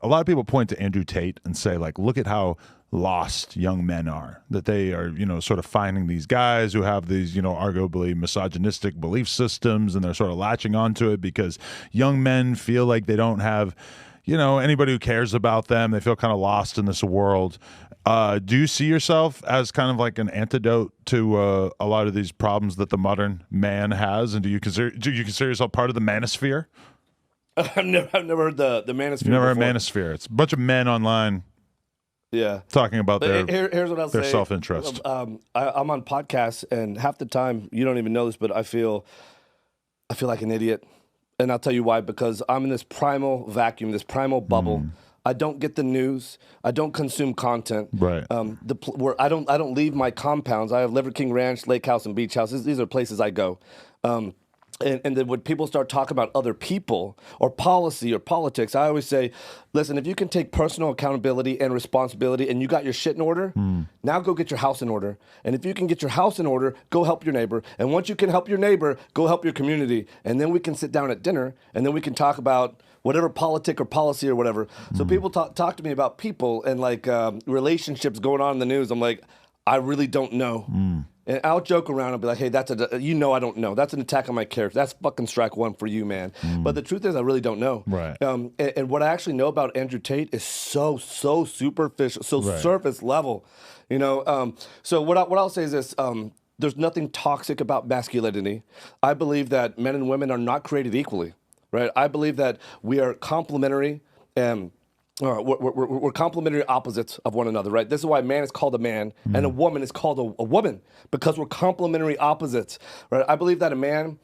a lot of people point to Andrew Tate and say, like, look at how lost young men are, that they are, sort of finding these guys who have these, arguably misogynistic belief systems, and they're sort of latching onto it because young men feel like they don't have, anybody who cares about them. They feel kind of lost in this world. Do you see yourself as kind of like an antidote to a lot of these problems that the modern man has? And do you consider yourself part of the manosphere? I've never heard the manosphere. You never heard manosphere? It's a bunch of men online. Yeah, talking about here's what I'll their say. Self-interest. I'm on podcasts, and half the time you don't even know this, but I feel like an idiot, and I'll tell you why. Because I'm in this primal vacuum, this primal bubble. I don't get the news. I don't consume content. Right. Where I don't leave my compounds. I have Liver King Ranch, Lake House, and Beach House. These are places I go. And then when people start talking about other people or policy or politics, I always say, listen, if you can take personal accountability and responsibility and you got your shit in order, now go get your house in order. And if you can get your house in order, go help your neighbor. And once you can help your neighbor, go help your community. And then we can sit down at dinner and then we can talk about whatever politic or policy or whatever. So people talk to me about people and like relationships going on in the news. I'm like, I really don't know. And I'll joke around and be like, hey, I don't know. That's an attack on my character. That's fucking strike one for you, man. But the truth is, I really don't know. Right. And what I actually know about Andrew Tate is so superficial, surface level. So what I'll say is this. There's nothing toxic about masculinity. I believe that men and women are not created equally. Right. I believe that we are complementary and we're complementary opposites of one another, right? This is why a man is called a man and a woman is called a woman, because we're complementary opposites, right? I believe that a man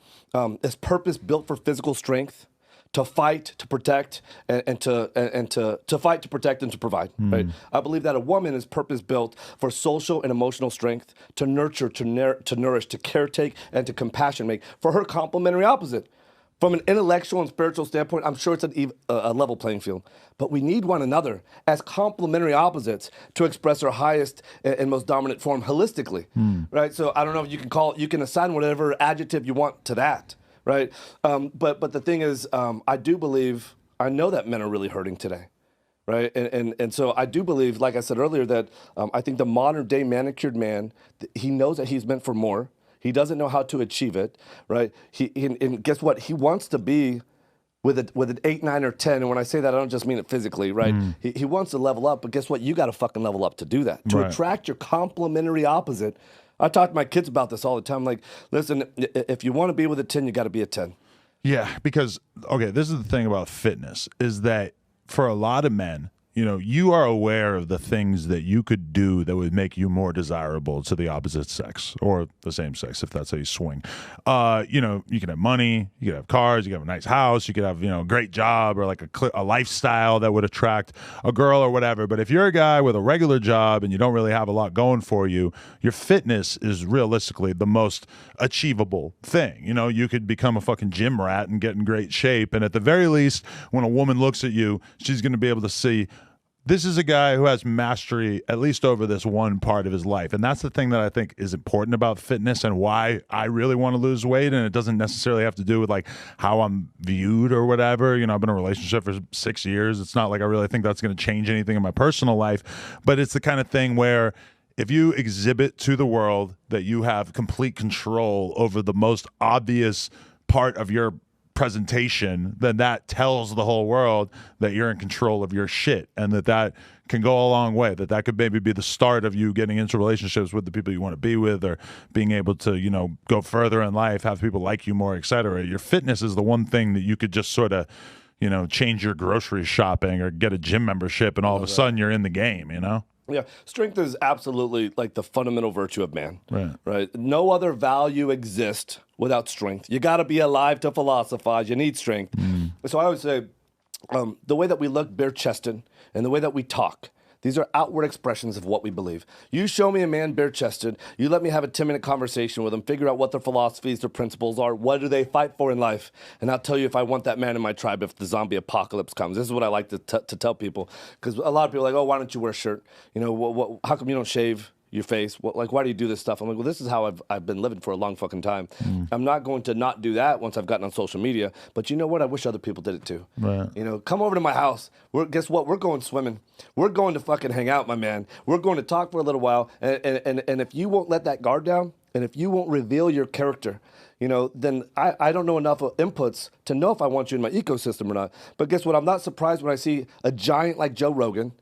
is purpose-built for physical strength, to fight, to protect, and to fight, to protect, and to provide, right? I believe that a woman is purpose-built for social and emotional strength, to nurture, to nourish, to caretake, and to compassion make, for her complementary opposite. From an intellectual and spiritual standpoint, I'm sure it's a level playing field. But we need one another as complementary opposites to express our highest and most dominant form holistically, right? So I don't know if you can assign whatever adjective you want to that, right? But the thing is, I know that men are really hurting today, right? And so I do believe, like I said earlier, that I think the modern day manicured man, he knows that he's meant for more. He doesn't know how to achieve it, right? And guess what? He wants to be with an 8, 9, or 10. And when I say that, I don't just mean it physically, right? He wants to level up, but guess what? You got to fucking level up to do that. To attract your complementary opposite. I talk to my kids about this all the time. Like, listen, if you want to be with a 10, you got to be a 10. Yeah, because, okay, this is the thing about fitness, is that for a lot of men, you are aware of the things that you could do that would make you more desirable to the opposite sex or the same sex, if that's how you swing. You can have money, you could have cars, you could have a nice house, you could have, a great job or like a lifestyle that would attract a girl or whatever. But if you're a guy with a regular job and you don't really have a lot going for you, your fitness is realistically the most achievable thing. You could become a fucking gym rat and get in great shape. And at the very least, when a woman looks at you, she's going to be able to see, this is a guy who has mastery at least over this one part of his life. And that's the thing that I think is important about fitness and why I really want to lose weight. And it doesn't necessarily have to do with like how I'm viewed or whatever. I've been in a relationship for 6 years. It's not like I really think that's going to change anything in my personal life. But it's the kind of thing where if you exhibit to the world that you have complete control over the most obvious part of your presentation, then that tells the whole world that you're in control of your shit, and that can go a long way. That could maybe be the start of you getting into relationships with the people you want to be with, or being able to, go further in life, have people like you more, etc. Your fitness is the one thing that you could just sort of, change your grocery shopping or get a gym membership, and all of a sudden you're in the game, Yeah, strength is absolutely like the fundamental virtue of man. Right. No other value exists without strength. You got to be alive to philosophize. You need strength. So I would say the way that we look bare-chested and the way that we talk, these are outward expressions of what we believe. You show me a man bare-chested, you let me have a 10-minute conversation with him, figure out what their philosophies, their principles are, what do they fight for in life, and I'll tell you if I want that man in my tribe if the zombie apocalypse comes. This is what I like to tell people, because a lot of people are like, oh, why don't you wear a shirt? How come you don't shave? your face. Like, why do you do this stuff? I'm like, well, this is how I've been living for a long fucking time. I'm not going to not do that once I've gotten on social media. But you know what? I wish other people did it too. Right. You know, come over to my house. Guess what? We're going swimming. We're going to fucking hang out, my man. We're going to talk for a little while. And if you won't let that guard down, and if you won't reveal your character, you know, then I don't know enough of inputs to know if I want you in my ecosystem or not. But guess what? I'm not surprised when I see a giant like Joe Rogan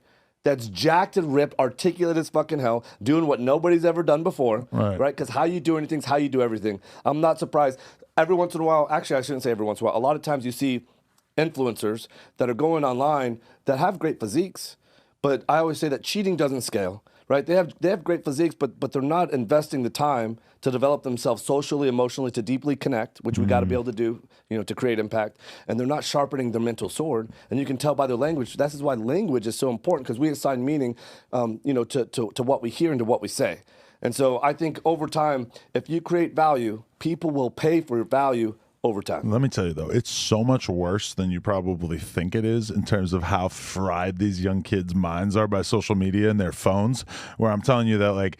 that's jacked and ripped, articulate as fucking hell, doing what nobody's ever done before, right? Because how you do anything is how you do everything. I'm not surprised. Every once in a while, actually, I shouldn't say every once in a while, a lot of times you see influencers that are going online that have great physiques, but I always say that cheating doesn't scale. Right? They have great physiques, but they're not investing the time to develop themselves socially, emotionally, to deeply connect, which we got to be able to do, you know, to create impact. And they're not sharpening their mental sword. And you can tell by their language. This is why language is so important, because we assign meaning, you know, to what we hear and to what we say. And so I think over time, if you create value, people will pay for your value over time. Let me tell you, though, it's so much worse than you probably think it is in terms of how fried these young kids' minds are by social media and their phones, where I'm telling you that, like,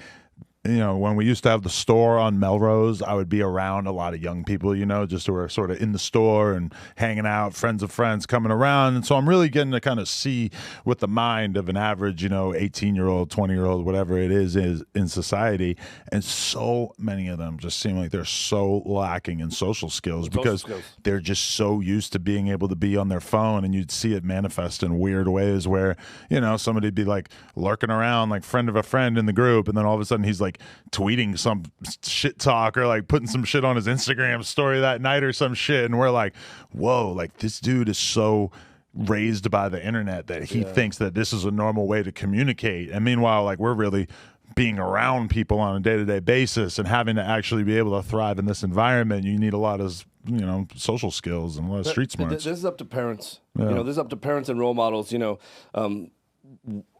you know, when we used to have the store on Melrose, I would be around a lot of young people, you know, just who are sort of in the store and hanging out, friends of friends coming around. And so I'm really getting to kind of see what the mind of an average, you know, 18-year-old, 20-year-old, whatever it is in society. And so many of them just seem like they're so lacking in social skills because they're just so used to being able to be on their phone, and you'd see it manifest in weird ways where, you know, somebody'd be like lurking around like friend of a friend in the group, and then all of a sudden he's like tweeting some shit talk or like putting some shit on his Instagram story that night or some shit, and we're like, whoa, like this dude is so raised by the internet that he thinks that this is a normal way to communicate. And meanwhile, like, we're really being around people on a day-to-day basis and having to actually be able to thrive in this environment. You need a lot of, you know, social skills and a lot of street smarts. This is up to parents. You know, this is up to parents and role models. You know,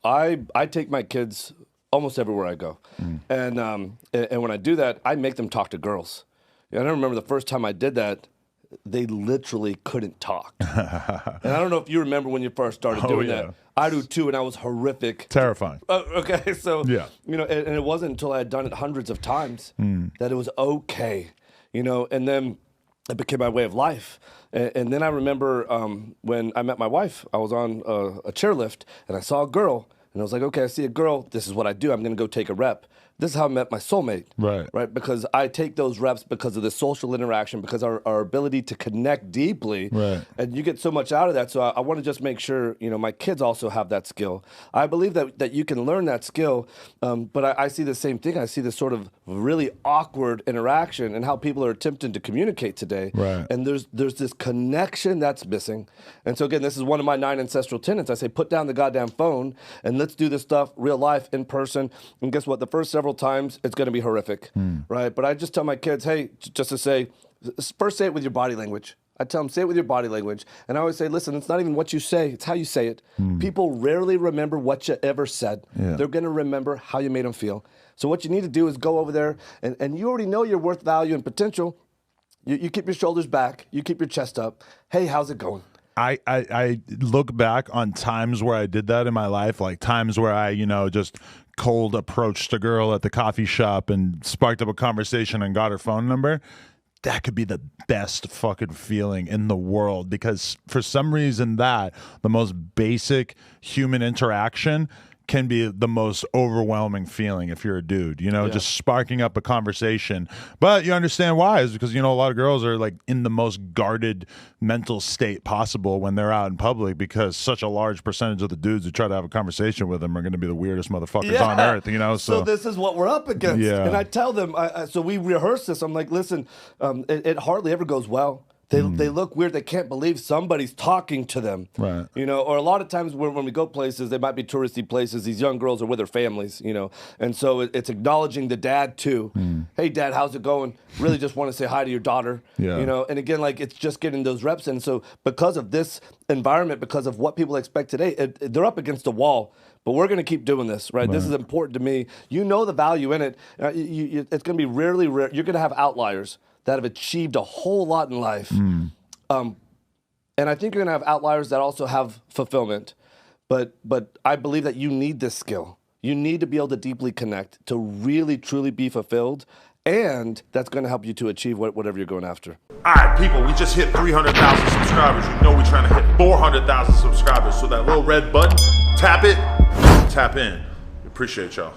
I take my kids almost everywhere I go. And when I do that, I make them talk to girls. I don't remember the first time I did that, they literally couldn't talk. And I don't know if you remember when you first started doing that. I do too, and I was horrific. Terrifying. Okay, so, yeah. You know, and it wasn't until I had done it hundreds of times that it was okay, you know, and then it became my way of life. And then I remember when I met my wife, I was on a chairlift, and I saw a girl. And I was like, okay, I see a girl. This is what I do. I'm going to go take a rep. This is how I met my soulmate. Right. Because I take those reps because of the social interaction, because our ability to connect deeply. Right. And you get so much out of that. So I want to just make sure, you know, my kids also have that skill. I believe that you can learn that skill, but I see the same thing. I see this sort of really awkward interaction and how people are attempting to communicate today. Right. And there's this connection that's missing. And so again, this is one of my 9 ancestral tenets. I say, put down the goddamn phone and let's do this stuff real life in person. And guess what? The first several times it's going to be horrific, right? But I just tell my kids, hey, just to say, first say it with your body language. I tell them, say it with your body language. And I always say, listen, it's not even what you say, it's how you say it. People rarely remember what you ever said. They're going to remember how you made them feel. So what you need to do is go over there, and you already know your worth, value, and potential. You keep your shoulders back, you keep your chest up. Hey, how's it going? I look back on times where I did that in my life, like times where I, you know, just cold approached a girl at the coffee shop and sparked up a conversation and got her phone number. That could be the best fucking feeling in the world, because for some reason that the most basic human interaction can be the most overwhelming feeling if you're a dude, you know, just sparking up a conversation. But you understand why, is because, you know, a lot of girls are like in the most guarded mental state possible when they're out in public, because such a large percentage of the dudes who try to have a conversation with them are going to be the weirdest motherfuckers on earth, you know? So this is what we're up against. And I tell them, so we rehearse this. I'm like, listen, it hardly ever goes well. They look weird. They can't believe somebody's talking to them. Right. You know, or a lot of times when we go places, they might be touristy places. These young girls are with their families, you know. And so it's acknowledging the dad too. Hey, Dad, how's it going? Really just want to say hi to your daughter. You know, and again, like, it's just getting those reps in. So because of this environment, because of what people expect today, they're up against a wall. But we're going to keep doing this, right? This is important to me. You know the value in it. It's going to be rarely rare. You're going to have outliers that have achieved a whole lot in life. And I think you're going to have outliers that also have fulfillment. But I believe that you need this skill. You need to be able to deeply connect to really, truly be fulfilled, and that's going to help you to achieve whatever you're going after. All right, people, we just hit 300,000 subscribers. You know we're trying to hit 400,000 subscribers. So that little red button, tap it, tap in. Appreciate y'all.